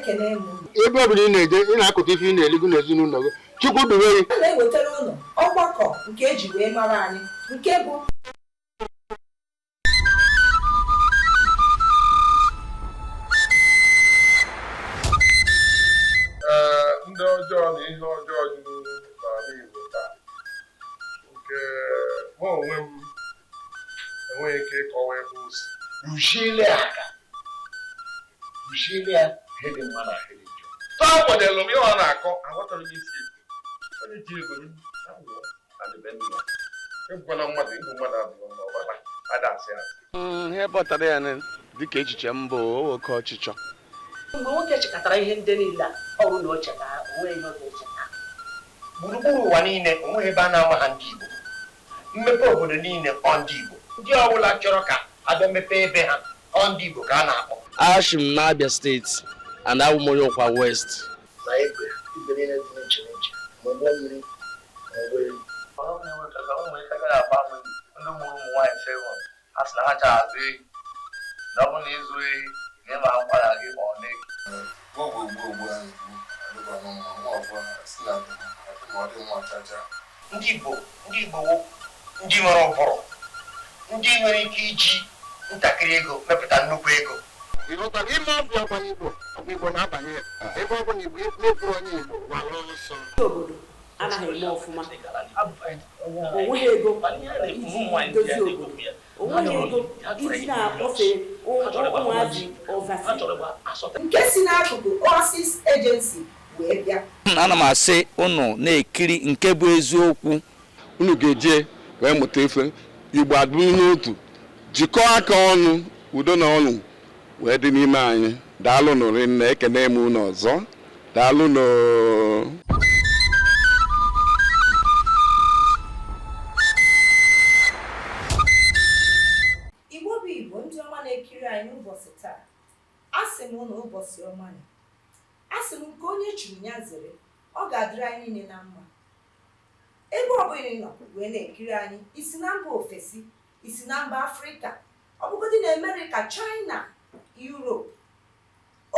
ekene m. Ebe ọ bụla ị na-eje ị na-akụta ife ị na-eligo n'ezinụlọ gị Chukwu duwe gị. A na-ewetara ụlọ ọgbakọ nke eji wee mara anyị nke bụ ndị ọjọọ na ihe ọjọọ dị n'ala Igbo taa nke mụ onwe m enweghị ike ịkọwa ebe o si Ruziele aka ruziele ya ihe dị mma na ihe dị njọ. taa kwadelu m ihe ọ na-akọ aghọtara m isi onye ji ego ịbụkwana mmadụ ịbụ mmadụ adịghị mma ọbara adasị asị. Ihe pụtara ya dịka echiche mbụ oke ọchịchọ. Mgbe nwoke chịkọtara ihe ndị niile a ọrụ na o cheta onwe ihe ọ ga-echeta. Gburugburu ụwa niile onweghị ebe a na-ama ha ndị Igbo. Mmepe obodo niile ọ ndị Igbo. Ndị ọbụla chọrọ ka abịa mepee ebe ha ọ ndị Igbo ka a na-akpọ. Ashị m n'Abia steeti and abụ m onye Ọkwa West. Na igwe niile dị n'iche n'iche ma ụgbọ mmiri ma ụgbọelu. Ọrụ na-enwetaga ụmụ ike gara agba mmiri ndị mụrụ ụmụ nwaanyị seven a sị na ha chara azụ ehi na ọ bụ na ịzụ ehi na ịma nkwara gị ma ọ na-eke. Ndị Igbo ndị nwere ụbụrụ ndị nwere ike iji ntakịrị ego mepụta nnukwu ego. Ịhụtara ime ọbịa ọkwa Igbo na-abanye ebe ọ bụla Igbo meburu onye Igbo gwara ọsọ. Obodo anaghị eme ọfụma. Onweghị ego iji dozie obodo. Onweghị ego iji na-akpọfe ụmụazị ọvasi. nke si n'akụkụ Oasis Agency wee bịa. Ana m asị unu na-ekiri Nke Bụ Eziokwu. Unu ga-eje wee mụta efe Igbo adịrị n'otu jikọọ aka ọnụ udo na ọṅụ wee dị n'ime anyị. Daalụ nụrị nna ekene m unu ọzọ. Daalụ nụ. Igbo bụ Igbo ndị ọma na-ekiri anyị n'ụbọchị taa. Asị m unu ụbọchị ọma na asị m nke onye chiri ya zere ọ ga-adịrị anyị niile na mma. Ebe ọbụla ị nọ wee na-ekiri anyị isi na mba ofesi isi na mba Afrịka ọbụgodị na Amerịka, China, Europe,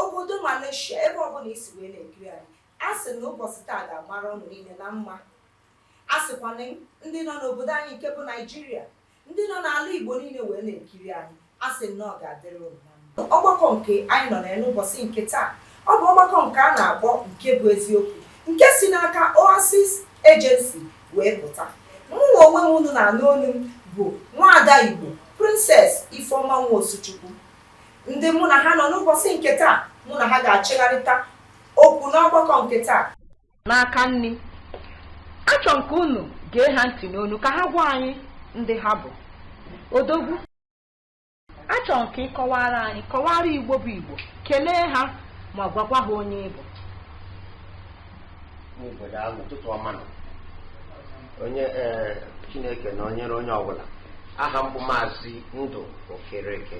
obodo Malaysia, ebe ọbụla isi wee na-ekiri anyị asị na ụbọchị taa ga-agbara ọnụ niile na mma. Asịkwana ndị nọ n'obodo anyị nke bụ Naijiria, ndị nọ n'ala Igbo niile wee na-ekiri anyị asị na ọ ga-adịrị ụnụ na mma. Ọgbakọ nke anyị nọ n'ụbọchị nke taa ọ bụ ọgbakọ nke a na-akpọ Nke Bụ Eziokwu nke si n'aka Oasis Agency wee pụta. Mụ onwe m unu na-anụ olu m bụ nwaada Igbo Princess Ifeoma Nwosuchukwu. Ndị mụ na ha nọ n'ụbọchị nke taa mụ na ha ga-achịgharịta okwu n'ọgbakọ nke taa. N'aka nni achọ nke unu gee ha ntị n'onu ka ha gwa anyị ndị ha bụ. Odogwu achọ nke ịkọwara anyị kọwara Igbo bụ Igbo kelee ha ma gwakwa ha onye Igbo. N'obodo ahụ ụtụtụ ọma nọ onye Chineke na onyere onye ọbụla. Aha mbụ Maazị Ndụ Okereke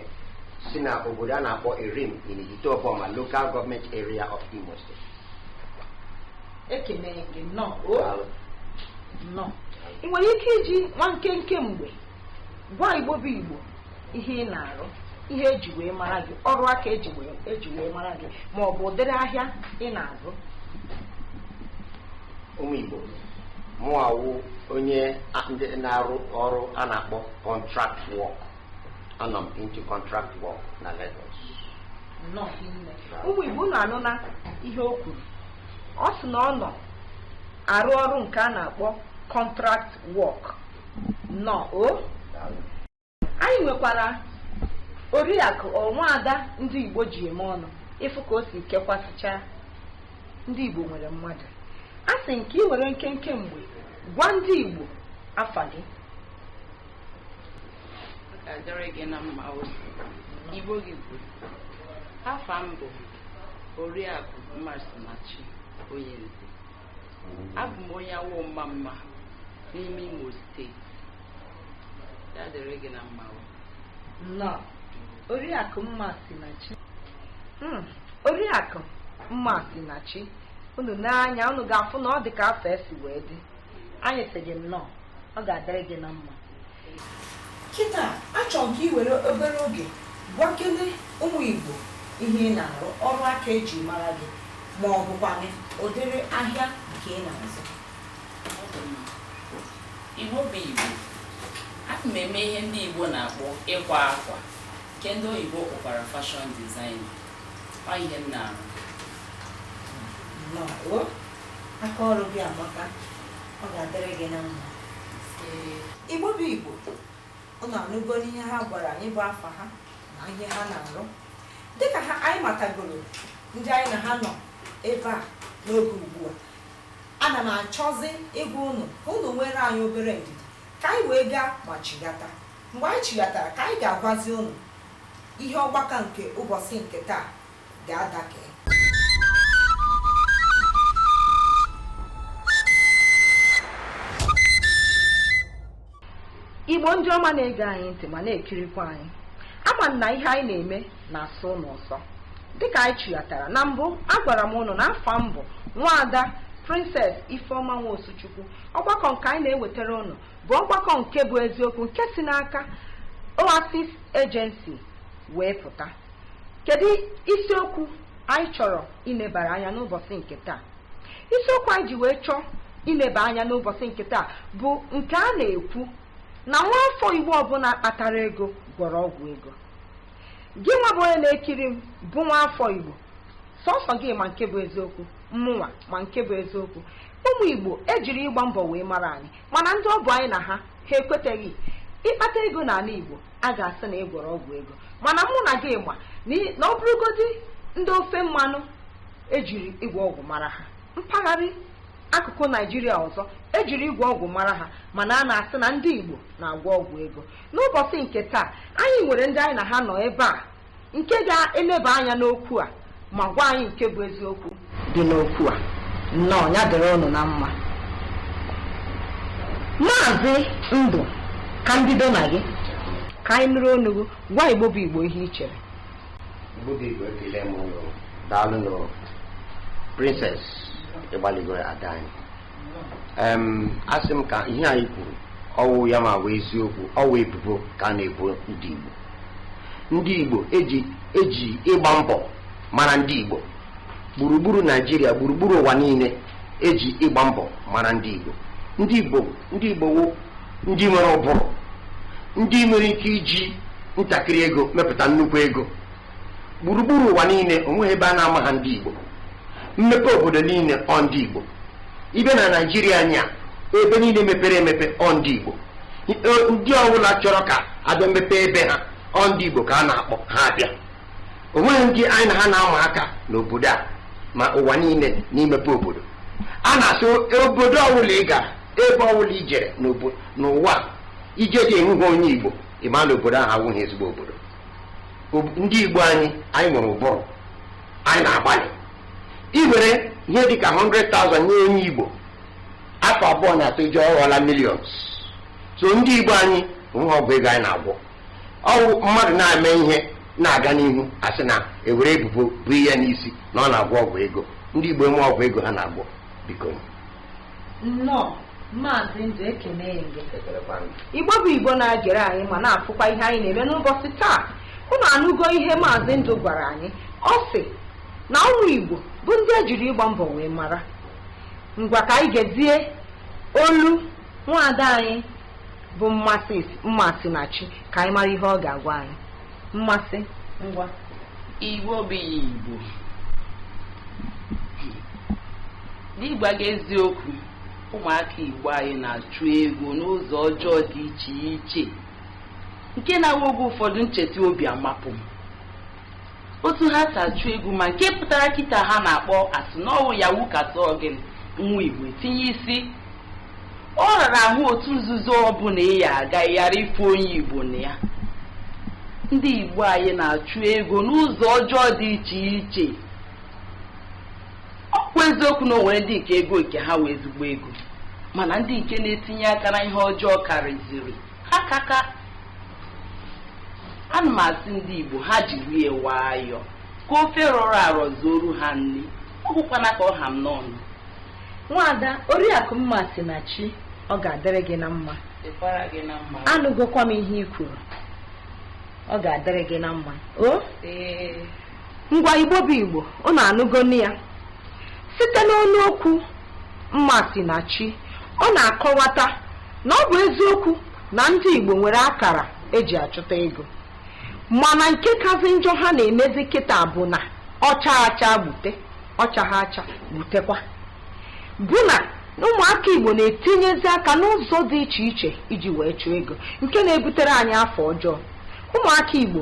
si na obodo a na-akpọ Erim in Itopoma Local Government Area of Imo State. Ekene gị nnọọ. Ị nwere ike iji nwa nkenke mgbe gwa Igbo bụ Igbo ihe ị na-arụ, ihe eji wee mara gị, ọrụ aka eji wee mara gị, ma ọ bụ ụdịrị ahịa ị na-azụ. Ụmụ Igbo mụawụ onye na-arụ ọrụ a na-akpọ contract work. Anọ m into contract work na Lagos. Ụmụ Igbo na-anụ na ihe o kwuru. Ọ sị na ọ nọ arụ ọrụ nke a na-akpọ contract work. Anyị nwekwara oriakụ nwaada ndị Igbo ji eme ọnụ ịfụ ka o si kekwasịcha ndị Igbo nwere mmadụ. A sị nke ị were nkenke mgbe gwa ndị Igbo afa gị. Adịrị gị na mma Igbo gị bụ afa m bụ Oriakụ Mmasinachi Onyenze. Abụ m onye awụ mma n'ime Imo steeti. Ya dịrị gị na mma. Oriakụ Mmasinachi. Oriakụ Mmasinachi, unu n'anya unu ga-afụ na ọ dị ka afọ esi wee dị. Anyị sị gị nnọọ, ọ ga-adịrị gị na mma. Kịta achọ m ka ị were obere oge gwakele ụmụ Igbo ihe ị na-arụ, ọrụ aka eji mara gị, ma ọ bụkwa ụdịrị ahịa nke ị na-azụ? Igbo bụ Igbo, ana m eme ihe ndị Igbo na-akpọ ịkwa akwa, nke ndị oyibo kpọkwara fashion design. Ọ ihe m na-arụ. Aka ọrụ gị amaka, ọ ga-adịrị gị na mma. Igbo bụ Igbo, ụnụ anụgo n'ihe ha gwara anyị bụ afa ha na ihe ha na-arụ. Dịka anyị matagoro ndị anyị na ha nọ ebe a n'oge ugbu a, ana m achọzi ịgwa ụnụ ka ụnụ nwere anyị obere ndidi ka anyị wee gaa ma chighata. Mgbe anyị chighatara ka anyị ga-agwazi ụnụ ihe ọgbakọ nke ụbọchị nke taa ga-adake. Igbo ndị ọma na-ege anyị ntị ma na-ekirikwa anyị, ama na ihe anyị na-eme na-asọ ụnụ ụsọ. Dịka anyị chighatara na mbụ, agwara m ụnụ na afọ mbụ Nwaada Princess Ifeoma Nwosuchukwu. Ọgbakọ nke anyị na-ewetara ụnụ bụ ọgbakọ nke bụ eziokwu, nke si n'aka Oasis Agency wee pụta. Kedu isiokwu anyị chọrọ ilebara anya n'ụbọchị nke taa? Isiokwu anyị ji wee chọọ ileba anya n'ụbọchị nke taa bụ nke a na-ekwu na nwaafọ Igbo ọbụla kpatara ego gwọrọ ọgwụ ego. Gị nwa bụ onye na-ekiri m bụ nwaafọ Igbo, sọsọ gị ma nke bụ eziokwu, mmụnwa ma nke bụ eziokwu. Ụmụ Igbo ejiri ịgba mbọ wee mara anyị, mana ndị ọ bụ anyị na ha ekweteghị. Ịkpata ego n'ala Igbo a ga-asị na ịgwọrọ ọgwụ ego, mana mụ na gị ma na ọ bụrụgodị ndị ofe mmanụ ejiri ịgwọ ọgwụ mara ha. Mpaghara akụkụ Naijiria ọzọ ejiri ịgwọ ọgwụ mara ha, mana a na-asị na ndị Igbo na-agwọ ọgwụ ego. N'ụbọchị nke taa, anyị nwere ndị anyị na ha nọ ebe a nke ga-eleba anya n'okwu a ma gwa anyị nke bụ eziokwu dị n'okwu a. Nnọọ, ya dịrị ụnụ na mma. Maazị Ndụ, ka mbido na gị, ka anyị nụrụ ọnụ gị, gwa Igbo bụ Igbo ihe ị chere. Igbo bụ Igbo, ekele m ụlọ, daalụ nụ Princess ịgbaligo ada anyị. Asị m ka ihe anyị kwuru ọwụ ya ma bụ eziokwu, ọwụ ebubo ka a na-ebo ndị Igbo. Ndị Igbo eji ịgba mbọ mara ndị Igbo gburugburu Naijiria, gburugburu ụwa niile eji ịgba mbọ mara ndị Igbo. Ndị Igbo wụ ndị nwere ụbụrụ, ndị nwere ike iji ntakịrị ego mepụta nnukwu ego. Gburugburu ụwa niile onweghị ebe a na-ama ha ndị Igbo. Mmepe obodo niile ọ ndị Igbo. Ibe na Naijiria anya ebe niile mepere emepe ọ ndị Igbo. Ndị ọbụla chọrọ ka abịa mepe ebe ha ọ ndị Igbo ka a na-akpọ ha abịa. Onweghị ndị anyị na ha na-ama aka n'obodo a ma ụwa niile n'imepe obodo. A na-asị obodo ọbụla ị gara, ebe ọbụla i jere n'ụwa ije dị enweghị onye Igbo, ịma na obodo ahụ awụghị ezigbo obodo. Ndị Igbo anyị nwere ụbụrụ, anyị na-agbalị iwere ihe dịka 100,000 nye onye Igbo, afọ abụọ na atọ ije ọghọla millions. So ndị Igbo anyị onweghị ọgwụ ego anyị na-agwọ. Ọwụ mmadụ na-eme ihe na-aga n'ihu asị na ewere ebubo bụ ihe n'isi na ọ na-agwọ ọgwụ ego. Ndị Igbo enwe ọgwụ ego ha na-agwọ. Biko nnọọ, Maazị Ndụ, ekene gị. Igbo bụ Igbo na-agere anyị ma na-afụkwa ihe anyị na-eme n'ụbọchị taa. Unu anụgo ihe Maazị Ndụ gwara anyị. Ọ sị na ụmụ Igbo bụ ndị ejiri ịgba mbọ wee mara. Ngwa ka anyị gezie olu nwaada anyị bụ Mmasị na Chi ka anyị mara ihe ọ ga-agwa anyị. Mmasị, ngwa. Igbo bụ Igbo, n'ịgwa gị eziokwu, ụmụaka Igbo anyị na-achụ ego n'ụzọ ọjọọ dị iche iche nke na-awa oge ụfọdụ ncheta obi amapụ m. Otu ha si achụ ego ma nke pụtara kịta ha na-akpọ asị n'ọwụ yawu kata ọgịnị nwa Igbo tinye isi. Ọ rara ahụ otu nzuzo ọbụla ị ya aga ghara ife onye Igbo na ya. Ndị Igbo anyị na-achụ ego n'ụzọ ọjọọ dị iche iche. Ọ bụ eziokwu na o nwere ndị nke ego nke ha wee ezigbo ego, mana ndị nke na-etinye aka na ihe ọjọọ karịziri ha kaka. Ana m asị ndị Igbo ha jiri ya nwayọọ ka ofe rọrọ arọ zuoru ha nri, ọ bụkwana ka ọ ha m n'ọnụ. Nwaada Oriakụ Mmasị na Chi, ọ ga-adịrị gị na mma. Anụgokwa m ihe i kwuru, ọ ga-adịrị gị na mma. ngwa Igbo bụ Igbo unu anụgonu ya site n'ọnụ okwu Mmasinachi. Ọ na-akọwata na ọ bụ eziokwu na ndị Igbo nwere akara eji achụta ego, mana nke kazi njọ ha na-emezi kịta bụ na ọcha acha gbute ọchaghị acha gbutekwa, bụ na ụmụaka Igbo na-etinyezi aka n'ụzọ dị iche iche iji wee chụọ ego, nke na-ebutere anyị afọ ọjọọ. Ụmụaka Igbo,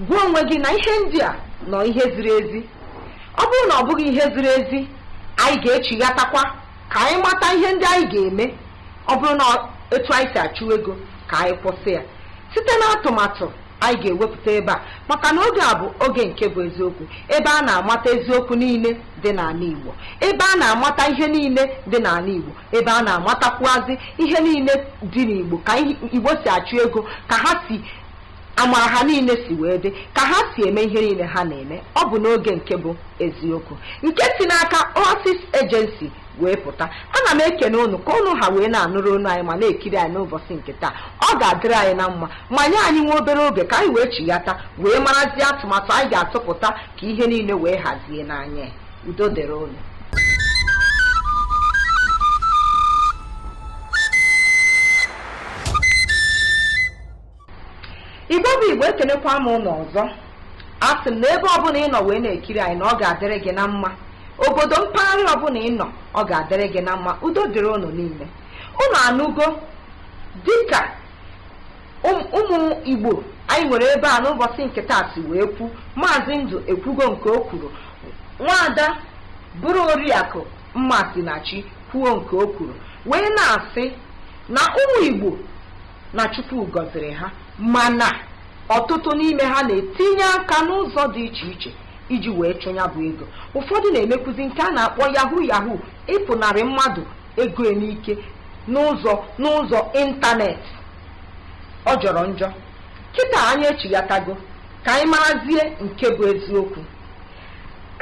gwa onwe gị na ihe ndị a nọ ihe ziri ezi. Ọ bụrụ na ọ bụghị ihe ziri ezi, anyị ga-echighatakwa ka anyị mata ihe ndị anyị ga-eme. Ọ bụrụ na etu anyị si achụ ego ka anyị kwụsị ya site n'atụmatụ anyị ga-ewepụta ebe a, maka na oge a bụ oge nke bụ eziokwu, ebe a na-amata eziokwu niile dị n'ala Igbo, ebe a na-amata ihe niile dị n'ala Igbo, ebe a na-amatakwuazi ihe niile dị n'Igbo, ka Igbo si achụ ego, ka ha si amara ha niile si wee dị, ka ha si eme ihe niile ha na-eme. Ọ bụ n'oge nke bụ eziokwu nke si n'aka Oasis Agency wee pụta. Ana m ekene unu ka unu ha wee na-anụrụ unu anyị ma na-ekiri anyị n'ụbọchị nke taa. Ọ ga-adịrị anyị na mma ma nye anyị nwa obere oge ka anyị wee chighata wee marazie atụmatụ anyị ga-atụpụta ka ihe niile wee hazie n'anya. Udo dịrị unu. Igbo bụ Igbo, ekenekwa m ụnụ ọzọ. Asị m na ebe ọbụla ị nọ wee na-ekiri anyị na ọ ga-adịrị gị na mma. Obodo mpaghara ọbụla ị nọ, ọ ga-adịrị gị na mma. Udo dịrị unu niile. Unu anụgo dịka ụmụ Igbo anyị nwere ebe a n'ụbọchị nke taa si wee kwu. Maazị Ndụ ekwugo nke o kwuru, Nwaada bụrụ Oriakụ Mmasinachi kwuo nke o kwuru, wee na-asị na ụmụ Igbo na Chukwu gọziri ha, mana ọtụtụ n'ime ha na-etinye aka n'ụzọ dị iche iche iji wee chụnya bụ ego. Ụfọdụ na-emekwuzi nke a na-akpọ yahoo, ịpụnarị mmadụ ego n'ike n'ụzọ ịntanetị. Ọ jọrọ njọ. Kịta anyị echighatago ka anyị marazie nke bụ eziokwu.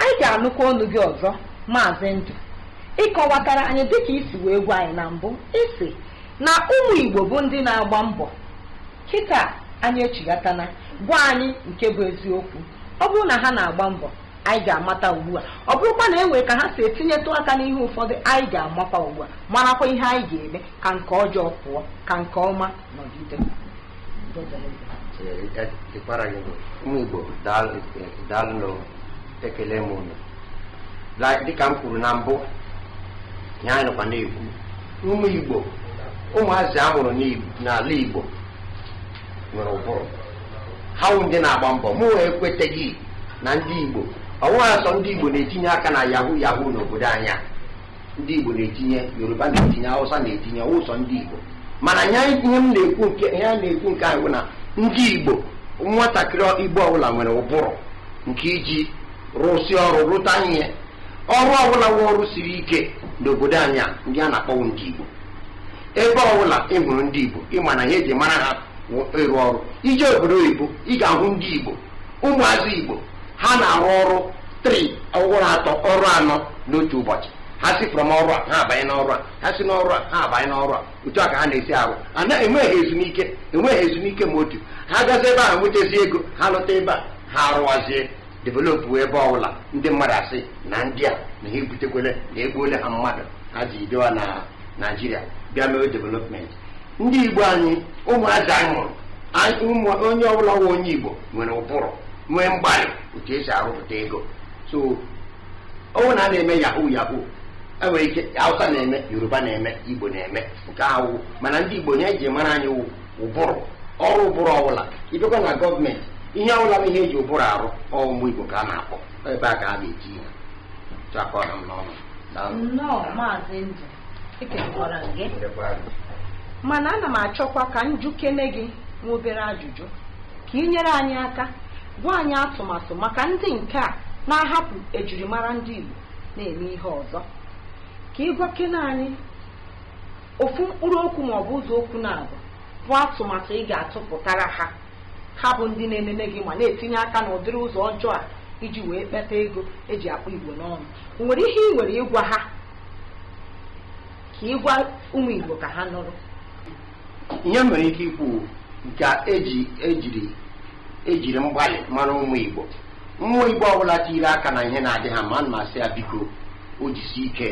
Anyị ga-anụkwa ọnụ gị ọzọ, Maazị Ndụ, ịkọwatara anyị dịka isi wee gwa anyị na mbụ, isi na ụmụ Igbo bụ ndị na-agba mbọ. Kịta anyị echighatana gwa anyị nke bụ eziokwu. Ọ bụrụ na ha na-agba mbọ, anyị ga-amata ugbu a. Ọ bụrụkwa na enwere ka ha si etinyetụ aka n'ihe ụfọdụ, anyị ga-amakwa ugbu a, marakwa ihe anyị ga-eme ka nke ọjọọ pụọ, ka nke ọma nọgide. Ụmụ Igbo, daalụ, ekele m unu. Dịka m kwuru na mbụ, ya anyị nọkwa na-ekwu, ụmụ Igbo, ụmụazị a mụrụ n'ala Igbo nwere ụbụrụ. Ha wụ ndị na-agba mbọ. Mụ wee ekweteghị na ndị Igbo, ọnwụghị asọ ndị Igbo na-etinye aka na yahoo n'obodo anya. Ndị Igbo na-etinye, Yoruba na-etinye, Hausa na-etinye, ụsọ ndị Igbo. Mana ihe m na-ekwu nke ahụ na ndị Igbo, nwatakịrị Igbo ọbụla nwere ụbụrụ nke iji rụsi ọrụ, rụta ihe. Ọrụ ọbụla nwe ọrụ siri ike n'obodo anya, ndị a na-akpọwụ ndị Igbo. Ebe ọbụla ị hụrụ ndị Igbo, ịma na ihe eji mara ha ịrụ ọrụ. Ije obodo oyibo, ị ga-ahụ ndị Igbo, ụmụazị Igbo, ha na-arụ ọrụ 3 ọrụ 3 ọrụ 4 n'otu ụbọchị. Ha si from ọrụ a ha abanye n'ọrụ a, ha si n'ọrụ a ha abanye n'ọrụ a. Otu a ka ha na-esi arụ. Enweghị ezumike ma otu. Ha gazi ebe ahụ nwetazi ego, ha lọta ebe a ha arụwazie developụ ebe ọbụla. Ndị mmadụ asị na ndị a na ha ebutekwele na egbuole ha mmadụ ha ji bịa na Naịjirịa bịa mee development. Ndị Igbo anyị, ụmụazị anyị hụrụ, onye ọbụla nwe onye Igbo nwere ụbụrụ, nwee mgbalị otu esi arụpụta ego. So ọnwụ na a na-eme yahoo, enwere ike Hausa na-eme, Yoruba na-eme, Igbo na-eme nke ahụ. Mana ndị Igbo nye eji mara anyị ụbụrụ, ọrụ ụbụrụ ọbụla. Ịbịakwa na gọọmenti, ihe ọbụla bụ ihe eji ụbụrụ arụ, ụmụ Igbo ka a na-akpọ. Ebe a ka a na-eji ihe chakọrọ m n'ọnụ. Nnọọ Maazị Ndụ, ekelekwara gị. Mana ana m achọkwa ka njukene gị nwa obere ajụjụ ka ị nyere anyị aka gwa anyị atụmatụ maka ndị nke a na-ahapụ ejirimara ndị Igbo na-eme ihe ọzọ. Ka ị gwakene anyị ofu mkpụrụ okwu ma ọ bụ ụzọ okwu na-abụ bụ atụmatụ ị ga-atụpụtara ha bụ ndị na-enene gị ma na-etinye aka n'ụdịrị ụzọ ọjọọ a iji wee kpeta ego eji akpọ Igbo n'ọnụ. O nwere ihe ị nwere ịgwa ha ka ị gwa ụmụ Igbo ka ha nụrụ? Ihe nwere ike ikwu nke ejiri mgbalị mara ụmụ Igbo nwa Igbo ọbụla tiri aka na ihe na-adị ha ma ma sị ya biko o jisi ike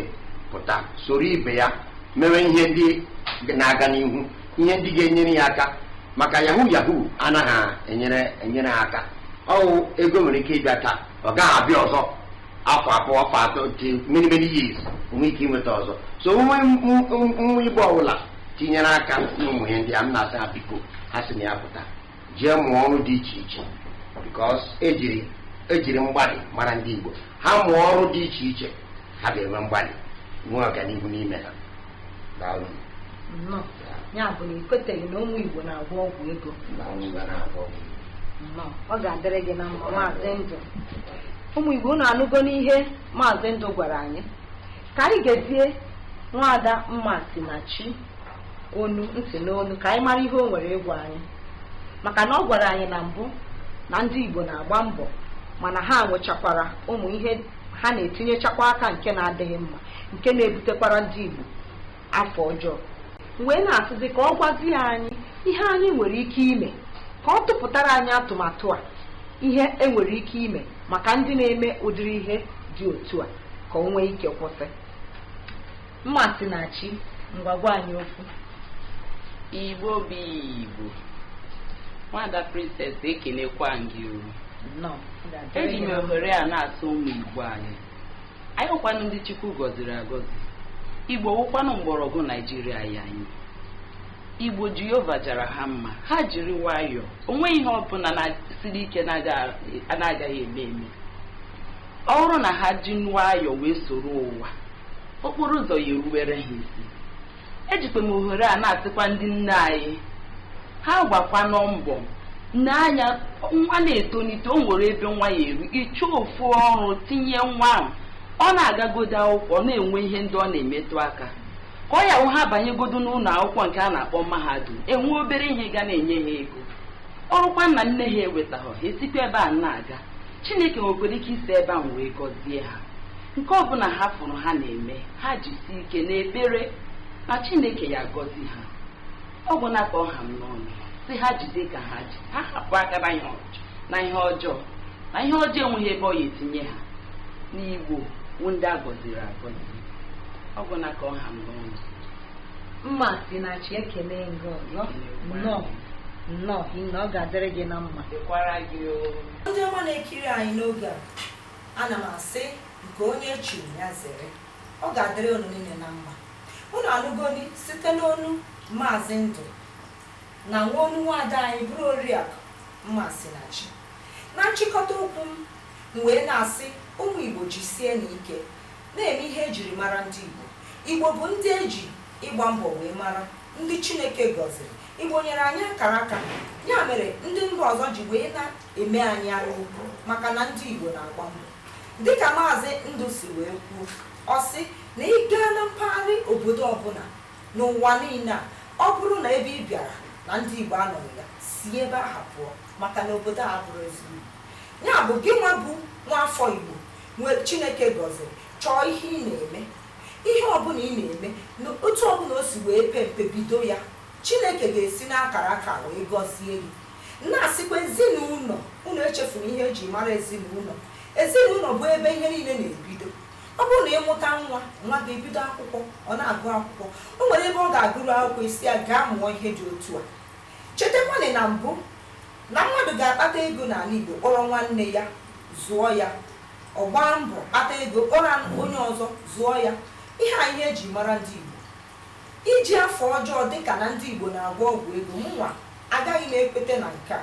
pụta soro ibe ya mewe ihe ndị na-aga n'ihu, ihe ndị ga-enyere ya aka, maka yahoo anaghị enyere ha aka. Ọwụ ego nwere ike ịbịa taa, ọ gaghị abịa ọzọ afọ abụọ afọ atọ many years onwe ike inweta ọzọ. So nwa Igbo ọbụla tinyere aka n'ụmụ ihe ndị a, m na-asị ha biko ha sị na ya pụta jee mụọ ọrụ dị iche iche, because ejiri mgbalị mara ndị Igbo. Ha mụọ ọrụ dị iche iche, ha ga-enwe mgbalị nwee ọganihu n'ime ha. Ya bụ na ikweteghị na ụmụ Igbo na-agwọ ọgwụ ego. Ọ ga-adịrị gị na mma Maazị Ndụ. Ụmụ Igbo na-anụgo n'ihe Maazị Ndụ gwara anyị. Ka anyị gezie nwaada Mmasinachi onu ntị n'onu ka anyị mara ihe o nwere ịgwa anyị, maka na ọ gwara anyị na mbụ na ndị Igbo na-agba mbọ mana ha nwechakwara ụmụ ihe ha na-etinyechakwa aka nke na-adịghị mma, nke na-ebutekwara ndị Igbo afọ ọjọọ. Wee na-asịzi ka ọ gwazie anyị ihe anyị nwere ike ime, ka ọ tụpụtara anyị atụmatụ a, ihe enwere ike ime maka ndị na-eme ụdịrị ihe dị otu a ka o nwee ike kwụsị. Mmasinachi, ngwagwa anyị okwu. Igbo bụ Igbo, Nwada Princess ekenekwa gị. Eji m ohere a na-asụ ụmụ Igbo anyị hụkwanụ ndị Chukwu gọziri agọzi. Igbo wụkwanụ mgbọrọgwụ Naijiria ya anyị. Igbo Jehova jara ha mma, ha jiri nwayọọ, onwe ihe ọbụla na-siri ike na-agaghị eme. Ọ bụrụ na ha ji nwayọọ wee soro ụwa, okporo ụzọ ya eruwere ha isi. Ejikwa m ohere a na-asịkwa ndị nne anyị, ha gbakwanụ mbọ n'anya nwa na-etonite, o nwere ebe nwa ya eru, ịchọ ofu ọrụ tinye nwa ahụ, ọ na-agagodo akwụkwọ na-enwe ihe ndị ọ na-emetụ aka, ka ọ ya hụ ha banyegodo n'ụlọ akwụkwọ nke a na-akpọ mahadum, enwe obere ihe ga na-enye ha ego. Ọrụkwa na nne ha ewetaghọ ha esikwa ebe a na-aga. Chineke nwekwara ike isi ebe ahụ wee gọzie ha. Nke ọbụla ha fụrụ ha na-eme, ha jisi ike n'ekpere na Chineke ya gọzi ha. Ọ bụ na ka ọ ha m n'ọnụ sị ha jide ka ha ji, ha hapụ aka na ihe ọjọọ enweghị ebe ọ ya etinye ha. N'Igbo ndị a gọziri agọzi, ọ bụ na ka ọ ha m n'ọnụ. Mmasinachi, ekele ngọ nnọọ ọ ga-adịrị gị na mma. Ndị ọma na-ekiri anyị n'oge a, ana m asị nke onye chiri ya zere, ọ ga-adịrị unu niile na mma. Unu anụgoni site n'onu Maazị Ndụ na nwa onu nwaada anyị bụrụ Oriakụ Mmasinachi. Na nchịkọta okwu m wee na-asị ụmụ Igbo jisie n'ike na-eme ihe ejiri mara ndị Igbo. Igbo bụ ndị eji ịgba mbọ wee mara, ndị Chineke gọziri. Igbo nyere anyị akara aka, ya mere ndị mba ọzọ ji wee na-eme anyị anya ukwu maka na ndị Igbo na-agba mbọ. Dịka Maazị Ndụ si wee kwuo, ọ sị na ị gaa na mpaghara obodo ọbụla n'ụwa niile a, ọ bụrụ na ebe ị bịara na ndị Igbo anọghị ya, si ebe ahụ pụọ, maka na obodo a bụrụ ezigbo. Ya bụ gị nwa bụ nwa afọ Igbo nwere Chineke gọziri, chọọ ihe ị na-eme, ihe ọbụla ị na-eme, otu ọbụla o si wee pe mpe bido ya, Chineke ga-esi n'akara aka wee gọzie gị. Na-asịkwa ezinụlọ, unu echefuru ihe eji mara ezinụlọ. Ezinụlọ bụ ebe ihe niile na-ebido. Ọ bụrụ na ịmụta nwa ga-ebido akwụkwọ, ọ na-agụ akwụkwọ, o nwere ebe ọ ga-agụrụ akwụkwọ isi ya gaa mụọ ihe dị otu a. Chetakwana na mbụ na mmadụ ga-akpata ego n'ala Igbo, kpọrọ nwanne ya zụọ ya, ọ gbaa mbọ kpata ego kpọrọ onye ọzọ zụọ ya. Ihe a ihe eji mara ndị Igbo. Iji afọ ọjọọ dịka na ndị Igbo na-agwọ ọgwụ ego, mụnwa agaghị m ekwete na nke a,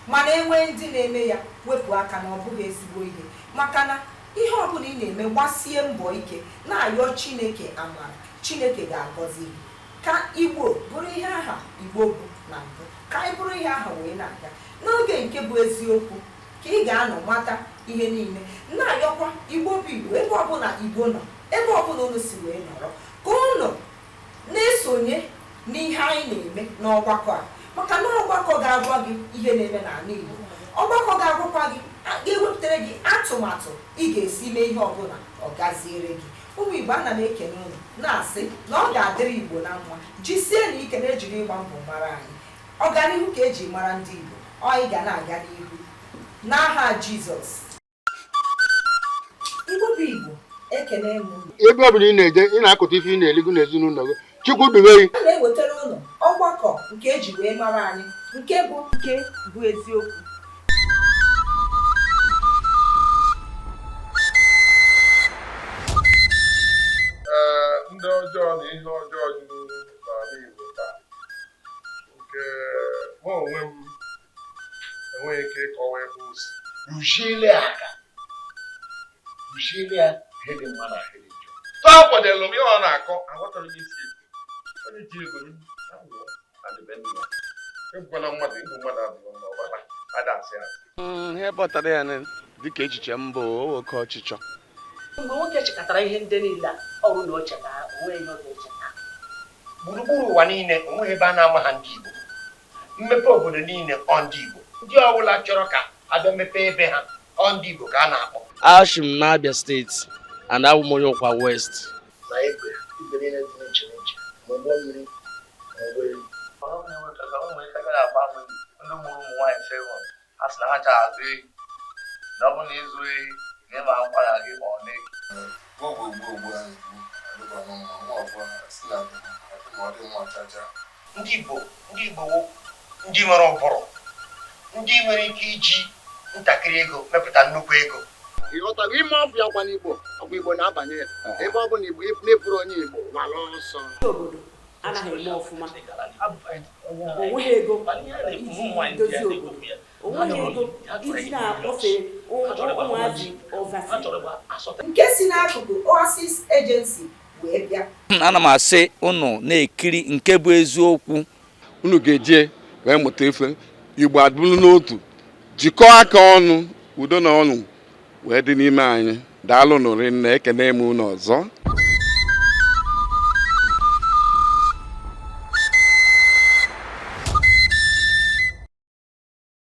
mana enwee ndị na-eme ya, wepụ aka na ọ bụghị ezigbo ihe, maka na ihe ọbụla ị na-eme gbasie mbọ ike na-ayọ Chineke amara, Chineke ga-agọzi gị. Ka Igbo bụrụ ihe aha Igbo bụ na mbụ, ka anyị bụrụ ihe aha wee na-aga n'oge nke bụ eziokwu, ka ị ga-anọ mata ihe niile. Na-ayọkwa Igbo bụ Igbo, ebe ọbụla Igbo nọ, ebe ọbụla unu si wee nọrọ, ka unu na-esonye n'ihe anyị na-eme n'ọgbakọ a, maka na ọgbakọ ga-agwa gị ihe na-eme n'ala Igbo. Ọgbakọ ga-agwakwa gị, ga-ewepụtara gị atụmatụ ị ga-esi mee ihe ọbụla ọ gaziere gị. Ụmụ Igbo, ana m ekene unu na-asị na ọ ga-adịrị Igbo na mma. Jisie na ike na-ejiri ịgba mbọ mara anyị. Ọganihu ka eji mara ndị Igbo, ọ ị ga na-aga n'ihu n'aha Jizọs. ekene m unu. ebe ọ bụla ị na-eje ị na-akụta ife ị na-eligo n'ezinụlọ gị Chukwu dube gị. A na-ewetara unu ọgbakọ nke eji wee mara anyị nke bụ eziokwu. Ndị ọjọọ na ihe ọjọọ dị n'ala Igbo taa nke mụ onwe m enweghị ike ịkọwa ebe o si. Rụziele aka rụziele ya ihe dị mma na ihe dị njọ. Taa kwadelu m ihe ọ na-akọ aghọtara m isi onye ji ego egwukwana mmadụ igbu mmadụ abụọ na ọbara ada asị asị. Ihe pụtara ya dịka echiche mbụ oke ọchịchọ. Mgbe nwoke chekatara ihe ndị niile a ọrụ na o chetara onwe ihe ọ ga-echeta. Gburugburu ụwa niile onweghị ebe a na-ama ha ndị Igbo. Mmepe obodo niile ọ ndị Igbo. Ndị ọbụla chọrọ ka abịa mepee ebe ha ọ ndị Igbo ka a na-akpọ. Ashị m n'Abia steeti and abụ m onye Ụkwa West. Na igwe niile dị n'iche n'iche ma ụgbọ mmiri ma ụgbọelu. Ọrụ na-enwetaga ụmụ ike gara agba mmiri ndị mụrụ ụmụ nwaanyị 7 a sị na ha chara azụ ehi na ọ bụ na ịzụ ehi na ịma nkwara gị ọ na-egi. Ndị Igbo ndị nwere ụbụrụ ndị nwere ike iji ntakịrị ego mepụta nnukwu ego. Ịghọtago ime ọbụ ya kwa n'Igbo ọbụ Igbo na-abanye ya ebe ọ bụ na Igbo na-eburu onye Igbo wala ọsọ. Obodo anaghị eme ọfụma. Onweghị ego iji dozie obodo. Onweghị ego iji na-akpọfe ụmụazị ọvasi. Nke si n'akụkụ Oasis Agency wee bịa. Ana m asị unu na-ekiri Nke Bu Ezi Okwu. Unu ga-eje wee mụta ife Igbo adịbụrụ n'otu jikọọ aka ọnụ udo na ọnụ wee dị n'ime anyị. Daalụ nụrụ nne ekene m unu ọzọ.